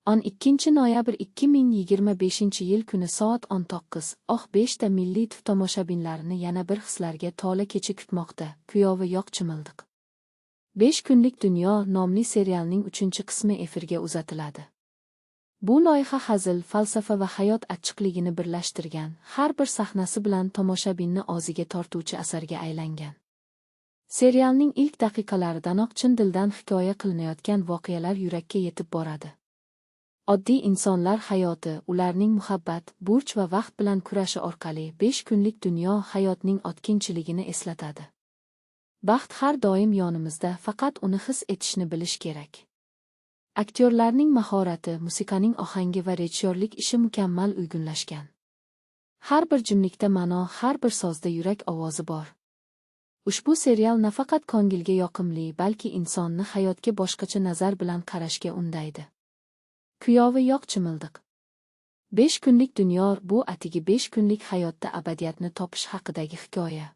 12 noyabr 2025-yil kuni soat 19:05 milliy TIV tomoshabinlarini yana bir hislarga tola kecha kutmoqda. Kuyovi yo'q chimildiq. 5 kunlik dunyo nomli serialning 3-qismi efirga uzatiladi. Bu loyiha hazil, falsafa va hayot achchiqligini birlashtirgan, har bir sahnasi bilan tomoshabinni og'ziga tortuvchi asarga aylangan. Serialning ilk daqiqalaridanoq chin dildan hikoya qilinayotgan voqealar yurakka yetib boradi. Oddiy insonlar hayoti, ularning muhabbat, burch va vaqt bilan kurashi orqali 5 kunlik dunyo hayotning o'tkinchiligini eslatadi. Baxt har doim yonimizda, faqat uni his etishni bilish kerak. Aktyorlarning mahorati, musiqaning ohangi va rejissyorlik ishi mukammal uyg'unlashgan. Har bir jimlikda ma'no, har bir sozda yurak ovozi bor. Ushbu serial nafaqat ko'ngilga yoqimli, balki insonni hayotga boshqacha nazar bilan qarashga undaydi. Kuyovi yo'q chimildiq. 5 kunlik dunyo bu atigi 5 kunlik hayotda abadiyatni topish haqidagi hikoya.